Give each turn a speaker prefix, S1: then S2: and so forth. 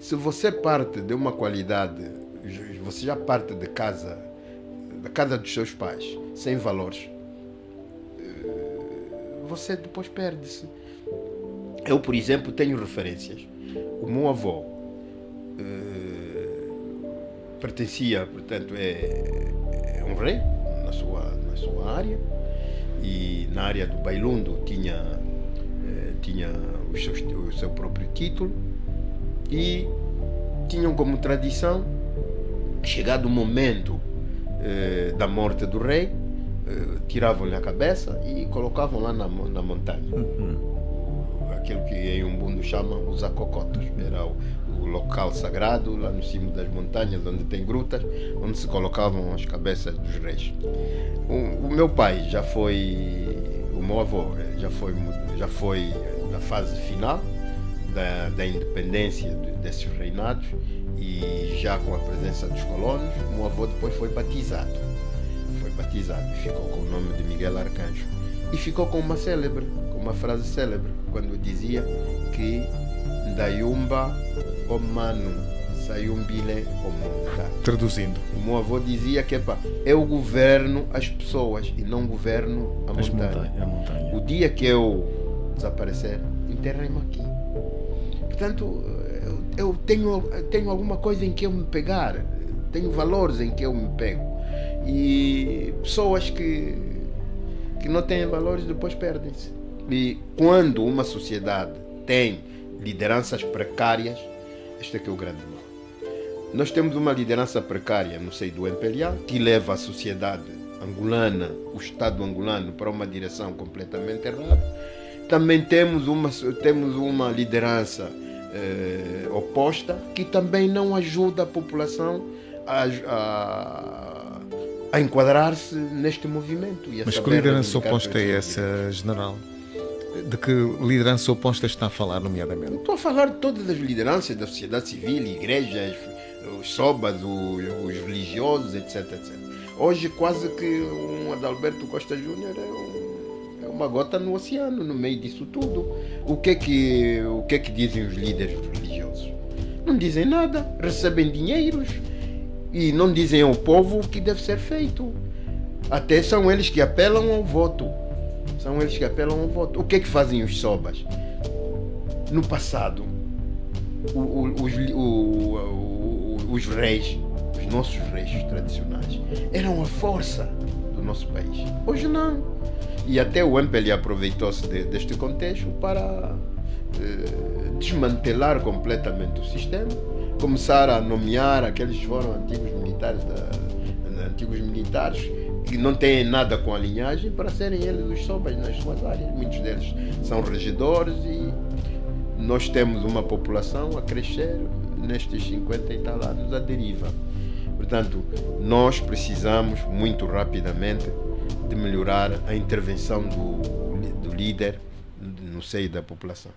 S1: Se você parte de uma qualidade, você já parte de casa, da casa dos seus pais, sem valores, você depois perde-se. Eu, por exemplo, tenho referências. O meu avô pertencia, portanto, é um rei na sua área, e na área do Bailundo tinha o seu próprio título, e tinham como tradição, chegado o momento da morte do rei, tiravam-lhe a cabeça e colocavam lá na montanha. Aquilo que em Umbundo chamam os acocotos. Era o local sagrado, lá no cimo das montanhas, onde tem grutas, onde se colocavam as cabeças dos reis. O meu pai já foi, o meu avô já foi na fase final da independência desses reinados, e já com a presença dos colonos, o meu avô depois foi batizado, e ficou com o nome de Miguel Arcanjo, e ficou com uma frase célebre, quando dizia que Ndayumba Omanu Sayumbile Omunta.
S2: Traduzindo,
S1: O meu avô dizia que eu governo as pessoas e não governo a montanha.
S2: a montanha.
S1: O dia que eu desaparecer, enterrem-me aqui. Portanto, eu tenho alguma coisa em que eu me pegar, tenho valores em que eu me pego. E pessoas que não têm valores depois perdem-se. E quando uma sociedade tem lideranças precárias, este é que é o grande mal. Nós temos uma liderança precária no seio do MPLA, que leva a sociedade angolana, o Estado angolano, para uma direção completamente errada. Também temos uma liderança oposta, que também não ajuda a população a enquadrar-se neste movimento.
S2: Mas que liderança oposta é essa, general? De que liderança oposta está a falar, nomeadamente?
S1: Estou a falar de todas as lideranças da sociedade civil, igrejas, os sobas, os religiosos, etc, etc. Hoje quase que um Adalberto Costa Júnior é uma gota no oceano, no meio disso tudo. O que é que dizem os líderes religiosos? Não dizem nada, recebem dinheiros e não dizem ao povo o que deve ser feito. Até são eles que apelam ao voto. O que é que fazem os sobas? No passado, os reis, os nossos reis tradicionais, eram a força do nosso país. Hoje não. E até o MPLA aproveitou-se deste contexto para desmantelar completamente o sistema, começar a nomear aqueles que foram antigos militares que não têm nada com a linhagem, para serem eles os sobas nas suas áreas. Muitos deles são regedores, e nós temos uma população a crescer nestes 50 e tal anos à deriva. Portanto, nós precisamos muito rapidamente de melhorar a intervenção do líder no seio da população.